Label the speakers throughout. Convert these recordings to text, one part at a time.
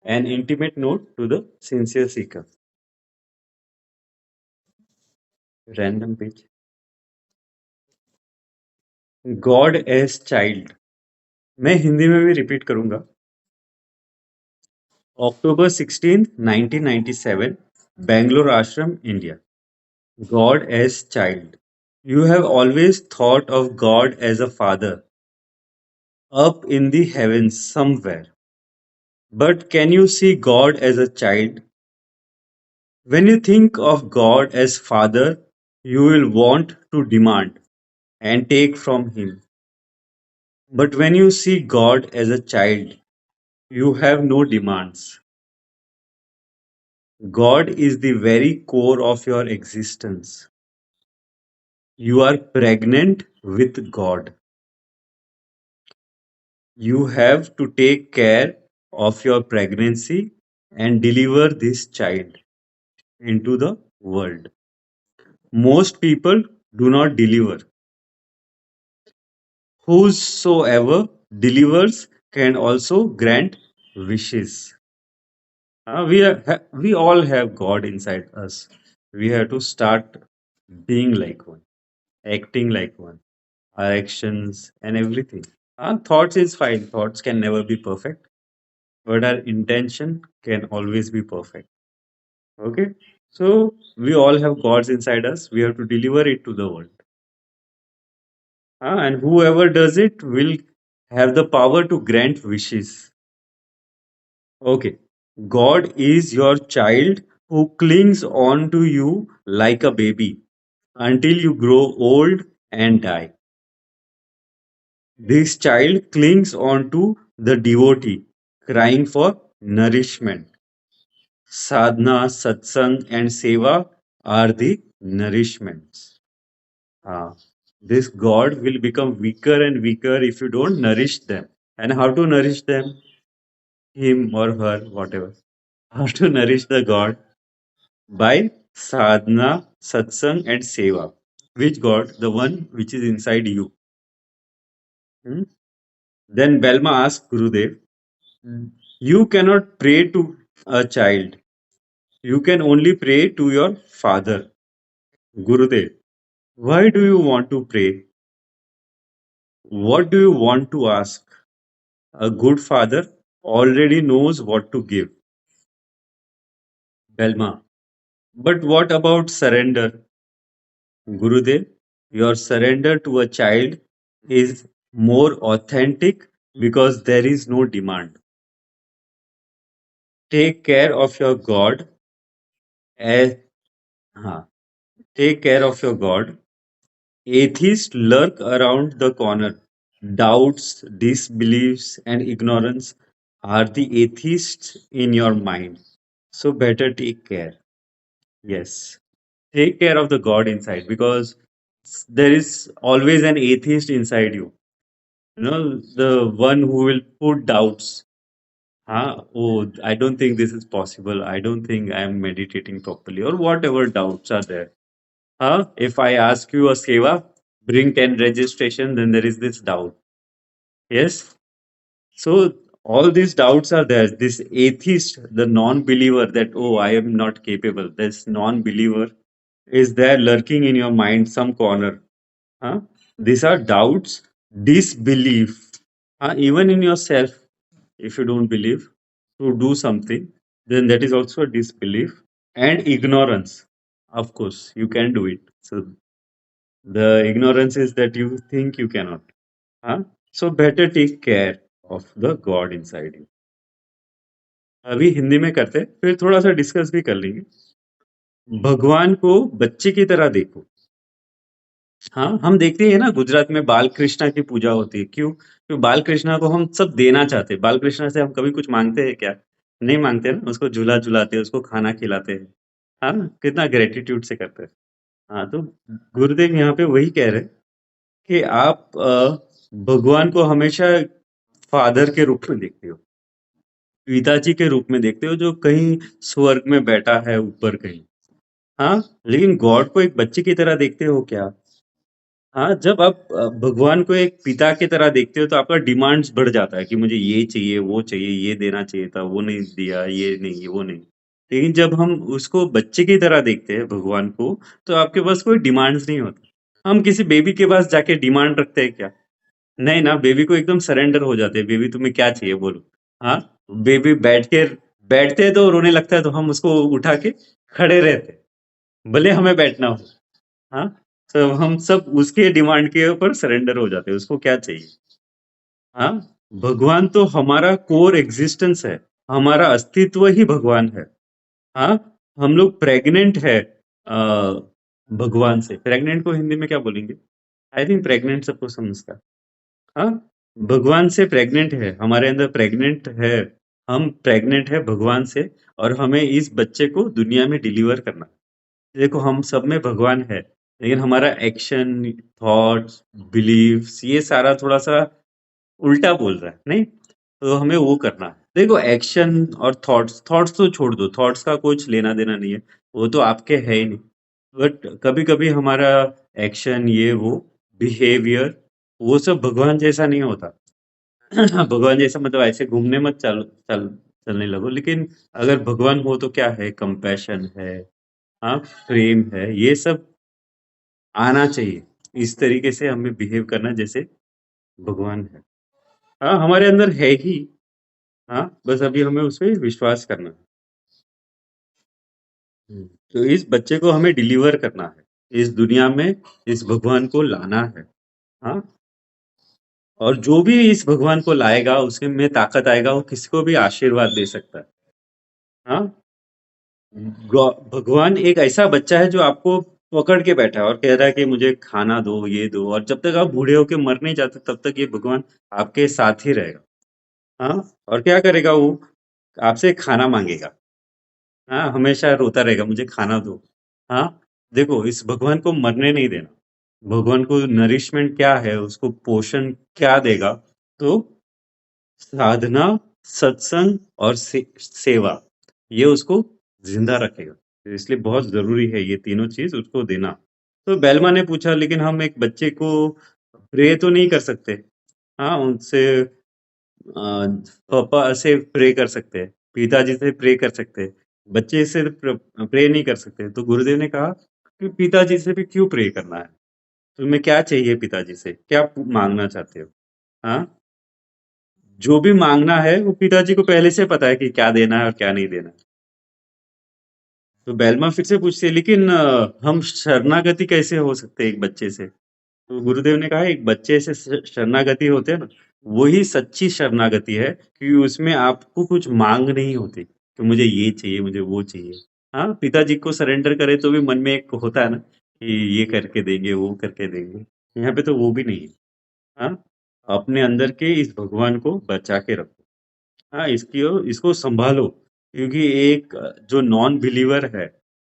Speaker 1: An intimate note to the sincere seeker. Random page. God as child. मैं हिंदी में भी repeat करूंगा. October 16, 1997, Bangalore Ashram, India. God as child. You have always thought of God as a father, up in the heavens somewhere. But can you see God as a child? When you think of God as father, you will want to demand and take from him. But when you see God as a child, you have no demands. God is the very core of your existence. You are pregnant with God. You have to take care of your pregnancy and deliver this child into the world. Most people do not deliver. Whosoever delivers can also grant wishes. We all have God inside us. We have to start being like one, acting like one, our actions and everything. Thoughts is fine. Thoughts can never be perfect, but our intention can always be perfect. Okay? So we all have gods inside us. We have to deliver it to the world. And whoever does it will have the power to grant wishes. Okay. God is your child who clings on to you like a baby until you grow old and die. This child clings on to the devotee, crying for nourishment. Sadhana, satsang, and seva are the nourishments. Ah, this God will become weaker and weaker if you don't nourish them. And how to nourish them? Him or her, whatever. How to nourish the God? By sadhana, satsang, and seva. Which God? The one which is inside you. Hmm? Then Belma asked Gurudev, you cannot pray to a child. You can only pray to your father. Gurudev, why do you want to pray? What do you want to ask? A good father already knows what to give. Belma. But what about surrender? Gurudev, your surrender to a child is more authentic because there is no demand. Take care of your God as huh, take care of your God. Atheists lurk around the corner. Doubts, disbeliefs, and ignorance are the atheists in your mind. So better take care. Yes. Take care of the God inside because there is always an atheist inside you. You know, the one who will put doubts. Oh, I don't think this is possible. I don't think I am meditating properly, or whatever doubts are there. If I ask you a seva, bring 10 registration, then there is this doubt. Yes. So all these doubts are there. This atheist, the non-believer that, oh, I am not capable. This non-believer is there lurking in your mind, some corner. Huh? These are doubts, disbelief. Even in yourself, if you don't believe to do something, then that is also a disbelief and ignorance. Of course, you can do it. So the ignorance is that you think you cannot. हाँ? So better take care of the God inside you. अभी हिंदी में करते हैं, फिर थोड़ा सा discuss भी कर लेंगे. भगवान को बच्चे की तरह देखो. हाँ, हम देखते हैं ना गुजरात में बाल कृष्णा की पूजा होती है. क्यों? क्योंकि बाल कृष्णा को हम सब देना चाहते हैं. बाल कृष्णा से हम कभी कुछ मांगते हैं क्या? नहीं मांगते ना. उसको झूला झुलाते हैं, उसको खाना खिलाते हैं. हाँ, कितना ग्रेटिट्यूड से करते हैं. हाँ, तो गुरुदेव यहाँ पे वही कह रहे हैं कि आप भगवान को हमेशा फादर के रूप में देखते हो, पिताजी के रूप में देखते हो, जो कहीं स्वर्ग में बैठा है ऊपर कहीं. हाँ, लेकिन गॉड को एक बच्चे की तरह देखते हो क्या? हाँ, जब आप भगवान को एक पिता की तरह देखते हो तो आपका डिमांड्स बढ़ जाता है कि मुझे ये चाहिए, वो चाहिए, ये देना चाहिए था, वो नहीं दिया, ये नहीं, वो नहीं। लेकिन जब हम उसको बच्चे की तरह देखते हैं भगवान को, तो आपके पास कोई डिमांड्स नहीं होता। हम किसी बेबी के पास जाके डिमांड रखते हैं क्या? नहीं ना, बेबी को एकदम सरेंडर हो जाते हैं, बेबी तुम्हें क्या चाहिए बोलो? हाँ, बेबी बैठते हैं तो रोने लगता है तो हम उसको उठा के खड़े रहते हैं, भले हमें बैठना हो। हाँ, तो हम सब उसके डिमांड के ऊपर सरेंडर हो जाते हैं, उसको क्या चाहिए। हाँ, भगवान तो हमारा कोर एग्जिस्टेंस है, हमारा अस्तित्व ही भगवान है। हाँ, हम लोग प्रेग्नेंट है भगवान से। प्रेग्नेंट को हिंदी में क्या बोलेंगे? आई थिंक प्रेग्नेंट सबको समझता है। हाँ, भगवान से प्रेग्नेंट है, हमारे अंदर प्रेग्नेंट है, हम प्रेग्नेंट है भगवान से, और हमें इस बच्चे को दुनिया में डिलीवर करना है। देखो हम सब में भगवान है, लेकिन हमारा एक्शन, थॉट्स, बिलीव्स ये सारा थोड़ा सा उल्टा बोल रहा है, नहीं? तो हमें वो करना है। देखो एक्शन और थॉट्स, थॉट्स तो छोड़ दो, थॉट्स का कुछ लेना देना नहीं है, वो तो आपके है ही नहीं। बट कभी कभी हमारा एक्शन, ये वो बिहेवियर, वो सब भगवान जैसा नहीं होता। भगवान जैसा मतलब ऐसे घूमने मत चलने लगो, लेकिन अगर भगवान हो तो क्या है, कंपैशन है, हाँ, प्रेम है, ये सब आना चाहिए। इस तरीके से हमें बिहेव करना जैसे भगवान है। हाँ, हमारे अंदर है ही। हाँ, बस अभी हमें उस पे विश्वास करना है। तो इस बच्चे को हमें डिलीवर करना है, इस दुनिया में इस भगवान को लाना है। हाँ, और जो भी इस भगवान को लाएगा उसके में ताकत आएगा, वो किसी को भी आशीर्वाद दे सकता है। हाँ, भगवान एक ऐसा बच्चा है जो आपको पकड़ के बैठा है और कह रहा है कि मुझे खाना दो, ये दो, और जब तक आप बूढ़े होके मर नहीं जाते तब तक ये भगवान आपके साथ ही रहेगा। हाँ, और क्या करेगा वो? आपसे खाना मांगेगा। हाँ, हमेशा रोता रहेगा, मुझे खाना दो। हाँ, देखो इस भगवान को मरने नहीं देना। भगवान को नरिशमेंट क्या है, उसको पोषण क्या देगा? तो साधना, सत्संग और सेवा, ये उसको जिंदा रखेगा। तो इसलिए बहुत जरूरी है ये तीनों चीज उसको देना। तो बेलमा ने पूछा, लेकिन हम एक बच्चे को प्रे तो नहीं कर सकते। हाँ, उनसे पापा से प्रे कर सकते हैं, पिताजी से प्रे कर सकते हैं, बच्चे से प्रे नहीं कर सकते। तो गुरुदेव ने कहा कि पिताजी से भी क्यों प्रे करना है? तुम्हें क्या चाहिए पिताजी से, क्या मांगना चाहते हो? हाँ, जो भी मांगना है वो पिताजी को पहले से पता है कि क्या देना है और क्या नहीं देना है। तो बेलमा फिर से पूछती है, लेकिन हम शरणागति कैसे हो सकते हैं एक बच्चे से? तो गुरुदेव ने कहा, एक बच्चे से शरणागति होते हैं ना, वही सच्ची शरणागति है, कि उसमें आपको कुछ मांग नहीं होती कि मुझे ये चाहिए, मुझे वो चाहिए। हाँ, पिताजी को सरेंडर करे तो भी मन में एक होता है ना कि ये करके देंगे, वो करके देंगे। यहाँ पे तो वो भी नहीं है। हाँ, अपने अंदर के इस भगवान को बचा के रखो। हाँ, इसको संभालो, क्योंकि एक जो नॉन बिलीवर है,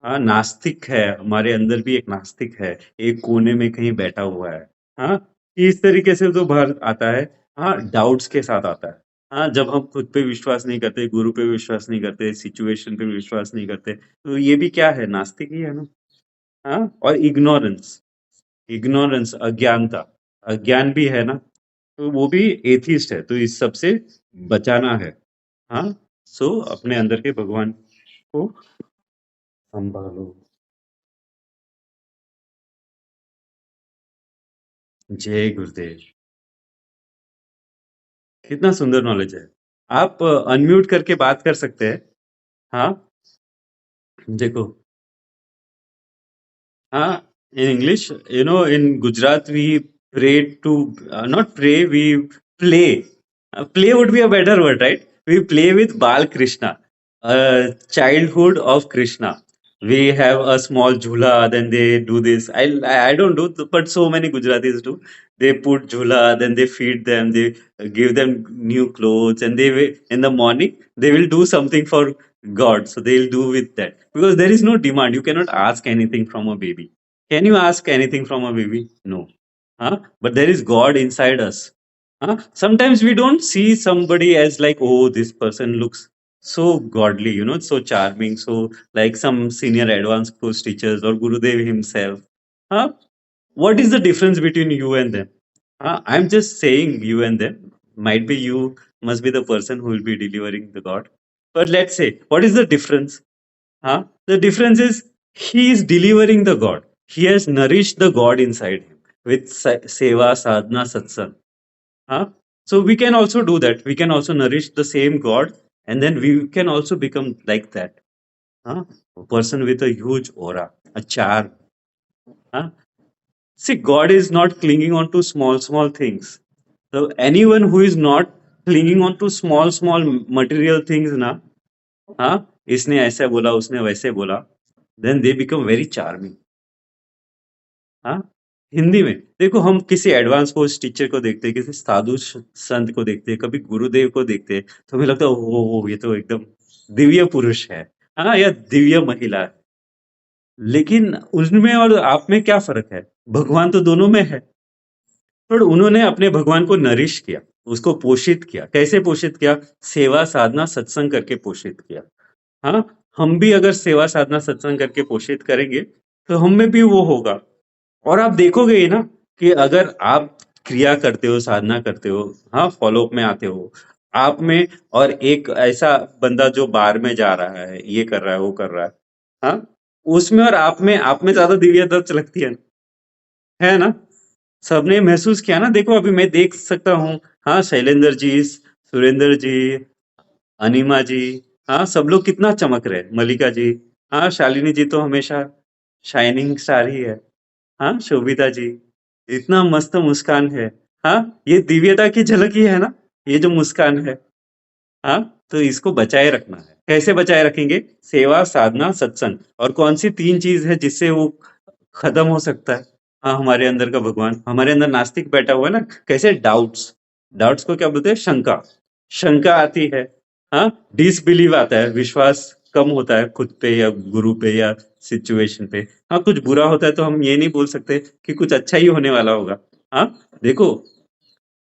Speaker 1: हाँ, नास्तिक है, हमारे अंदर भी एक नास्तिक है, एक कोने में कहीं बैठा हुआ है। हाँ, इस तरीके से तो बाहर आता है। हाँ, डाउट्स के साथ आता है। हाँ, जब हम खुद पे विश्वास नहीं करते, गुरु पे विश्वास नहीं करते, सिचुएशन पे विश्वास नहीं करते, तो ये भी क्या है, नास्तिक ही है ना। हाँ, और इग्नोरेंस, इग्नोरेंस अज्ञानता, अज्ञान भी है ना, तो वो भी एथिस्ट है। तो इस सब से बचाना है। हाँ, सो अपने अंदर के भगवान को संभालो। जय गुरुदेव। कितना सुंदर नॉलेज है। आप अनम्यूट करके बात कर सकते हैं। हाँ, देखो। हाँ, in English, in Gujarat, we pray to, not pray, we play. Play would be a better word, right? We play with Bal Krishna, childhood of Krishna. We have a small jhula, then they do this. I don't do, but so many Gujaratis do. They put jhula, then they feed them, they give them new clothes, and in the morning they will do something for God. So they'll do with that, because there is no demand. You cannot ask anything from a baby. Can you ask anything from a baby? No. Huh? But there is God inside us. Huh? Sometimes we don't see somebody as like, oh, this person looks so godly, so charming, so like some senior advanced course teachers or Gurudev himself. Huh? What is the difference between you and them? I'm just saying you and them. Might be you must be the person who will be delivering the God. But let's say, what is the difference? The difference is he is delivering the God. He has nourished the God inside him with seva, sadhana, satsang. Huh? So we can also do that. We can also nourish the same God, and then we can also become like that. Huh? A person with a huge aura, a charm. Huh? See, God is not clinging on to small, small things. So anyone who is not clinging on to small, small material things, na, इसने ऐसा बोला, उसने वैसे बोला, then they become very charming. हाँ, हिंदी में देखो, हम किसी एडवांस कोर्स टीचर को देखते हैं, किसी साधु संत को देखते हैं, कभी गुरुदेव को देखते हैं, तो हमें लगता है ओ ये तो एकदम दिव्य पुरुष है, या दिव्य महिला है। लेकिन उनमें और आप में क्या फर्क है? भगवान तो दोनों में है। पर उन्होंने अपने भगवान को नरिश किया, उसको पोषित किया। कैसे पोषित किया? सेवा साधना सत्संग करके पोषित किया। हाँ, हम भी अगर सेवा साधना सत्संग करके पोषित करेंगे तो हम में भी वो होगा। और आप देखोगे ही ना कि अगर आप क्रिया करते हो, साधना करते हो, हाँ, फॉलो अप में आते हो, आप में और एक ऐसा बंदा जो बार में जा रहा है, ये कर रहा है, वो कर रहा है, हाँ, उसमें और आप में ज्यादा दिव्यता लगती है ना? सबने महसूस किया ना। देखो अभी मैं देख सकता हूँ, हाँ, शैलेंद्र जी, सुरेंद्र जी, अनिमा जी, हाँ, सब लोग कितना चमक रहे हैं। मलिका जी, हाँ, शालिनी जी तो हमेशा शाइनिंग स्टार ही है। हाँ, शोभिता जी, इतना मस्त मुस्कान है। हाँ, ये दिव्यता की झलक ही है ना, ये जो मुस्कान है। हाँ, तो इसको बचाए रखना है। कैसे बचाए रखेंगे? सेवा, साधना, सत्संग। और कौन सी 3 चीज़ है जिससे वो खत्म हो सकता है? हाँ, हमारे अंदर का भगवान, हमारे अंदर नास्तिक बैठा हुआ है ना, कैसे डाउट्स, डाउट्स को क्या बोलते हैं? शंका। शंका आती है, हाँ, डिसबिलीव आता है, विश्वास कम होता है खुद पे या गुरु पे या सिचुएशन पे। हाँ, कुछ बुरा होता है तो हम ये नहीं बोल सकते कि कुछ अच्छा ही होने वाला होगा। हाँ, देखो,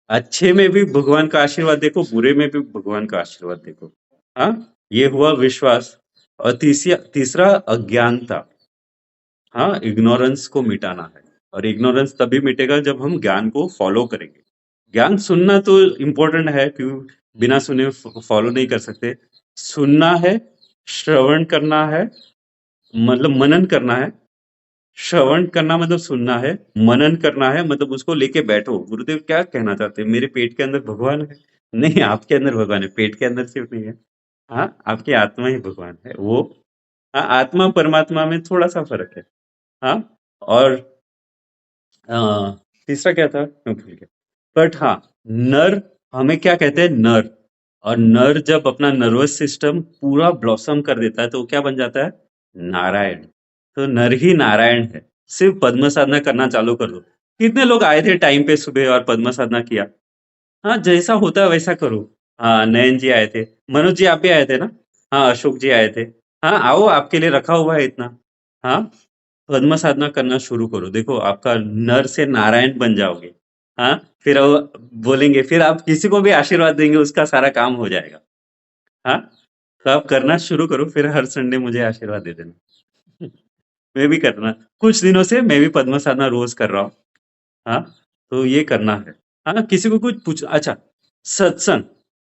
Speaker 1: अच्छे में भी भगवान का आशीर्वाद देखो, बुरे में भी भगवान का आशीर्वाद देखो। हाँ, ये हुआ विश्वास। और तीसरा अज्ञानता। हाँ, इग्नोरेंस को मिटाना है। और इग्नोरेंस तभी मिटेगा जब हम ज्ञान को फॉलो करेंगे। ज्ञान सुनना तो इम्पोर्टेंट है, क्यों बिना सुने फॉलो नहीं कर सकते। सुनना है, श्रवण करना है, मतलब मनन करना है। श्रवण करना मतलब सुनना है, मनन करना है मतलब उसको लेके बैठो। गुरुदेव क्या कहना चाहते हैं? मेरे पेट के अंदर भगवान है? नहीं, आपके अंदर भगवान है, पेट के अंदर सिर्फ नहीं है। हाँ, आपकी आत्मा ही भगवान है। वो, हाँ, आत्मा परमात्मा में थोड़ा सा फर्क है। हाँ, और तीसरा क्या था मैं भूल गया। बट हाँ, नर, हमें क्या कहते हैं? नर। और नर जब अपना नर्वस सिस्टम पूरा ब्लॉसम कर देता है तो वो क्या बन जाता है? नारायण। तो नर ही नारायण है। सिर्फ पद्म साधना करना चालू कर दो। कितने लोग आए थे टाइम पे सुबह और पद्म साधना किया? हाँ, जैसा होता है वैसा करो। हाँ, नयन जी आए थे, मनोज जी आप भी आए थे ना? हाँ, अशोक जी आए थे। हाँ, आओ, आपके लिए रखा हुआ है इतना। हाँ, पद्म साधना करना शुरू करो। देखो आपका नर से नारायण बन जाओगे। हाँ, फिर वो बोलेंगे, फिर आप किसी को भी आशीर्वाद देंगे उसका सारा काम हो जाएगा। हाँ, तो आप करना शुरू करो, फिर हर संडे मुझे आशीर्वाद दे देना। मैं भी करना, कुछ दिनों से मैं भी पद्म साधना रोज कर रहा हूँ। हाँ, तो ये करना है। हाँ, किसी को कुछ पूछ, अच्छा, सत्संग,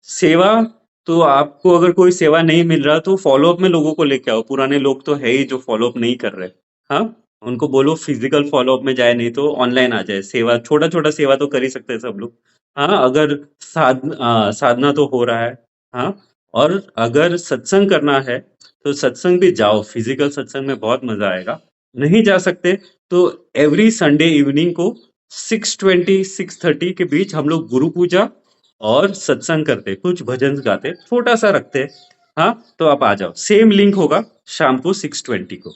Speaker 1: सेवा, तो आपको अगर कोई सेवा नहीं मिल रहा तो फॉलो अप में लोगों को लेके आओ। पुराने लोग तो है ही जो फॉलो अप नहीं कर रहे। हाँ, उनको बोलो फिजिकल फॉलो अप में जाए, नहीं तो ऑनलाइन आ जाए। सेवा, छोटा छोटा सेवा तो कर ही सकते हैं सब लोग। हाँ, अगर साधना तो हो रहा है। हाँ, और अगर सत्संग करना है तो सत्संग भी जाओ, फिजिकल सत्संग में बहुत मजा आएगा। नहीं जा सकते तो एवरी संडे इवनिंग को 6:20 6:30 के बीच हम लोग गुरु पूजा और सत्संग करते, कुछ भजन गाते, छोटा सा रखते। हाँ, तो आप आ जाओ, सेम लिंक होगा शाम को 6:20 को।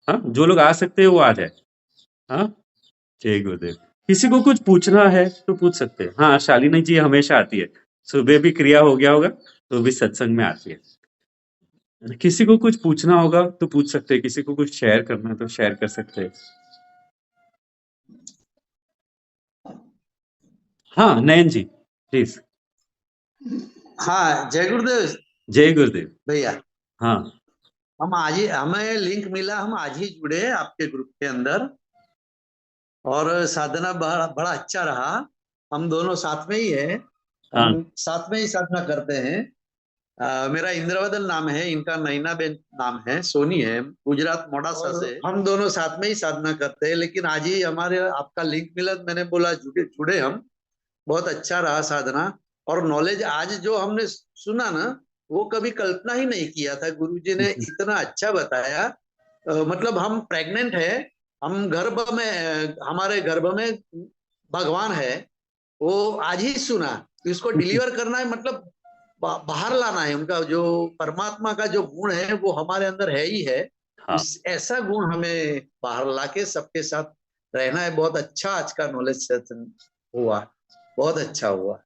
Speaker 1: हाँ, जो लोग आ सकते हैं वो आ जाए। हाँ, जय गुरुदेव। किसी को कुछ पूछना है तो पूछ सकते हैं। हाँ, शालिनी जी हमेशा आती है, सुबह भी क्रिया हो गया होगा तो भी सत्संग में आती है। किसी को कुछ पूछना होगा तो पूछ सकते हैं, किसी को कुछ शेयर करना है तो शेयर कर सकते हैं। हाँ, नयन जी, प्लीज।
Speaker 2: हाँ, जय गुरुदेव
Speaker 1: जय गुरुदेव।
Speaker 2: भैया।
Speaker 1: हाँ,
Speaker 2: हम आज ही, हमें लिंक मिला, हम आज ही जुड़े आपके ग्रुप के अंदर। और साधना बड़ा बड़ा अच्छा रहा। हम दोनों साथ में ही है, हम
Speaker 1: हाँ।
Speaker 2: साथ में ही साधना करते हैं। मेरा इंद्रवदन नाम है, इनका नैनाबेन नाम है, सोनी है, गुजरात मोडासा से। हम दोनों साथ में ही साधना करते हैं, लेकिन आज ही हमारे आपका लिंक मिला, मैंने बोला जुड़े जुड़े हम। बहुत अच्छा रहा साधना। और नॉलेज आज जो हमने सुना ना, वो कभी कल्पना ही नहीं किया था, गुरुजी ने इतना अच्छा बताया। मतलब हम प्रेग्नेंट है, हम गर्भ में, हमारे गर्भ में भगवान है, वो आज ही सुना। तो इसको डिलीवर करना है, मतलब बाहर लाना है, उनका जो परमात्मा का जो गुण है वो हमारे अंदर है ही है।
Speaker 1: हाँ।
Speaker 2: इस ऐसा गुण हमें बाहर लाके सबके साथ रहना है। बहुत अच्छा आज का नॉलेज सेशन हुआ, बहुत अच्छा हुआ।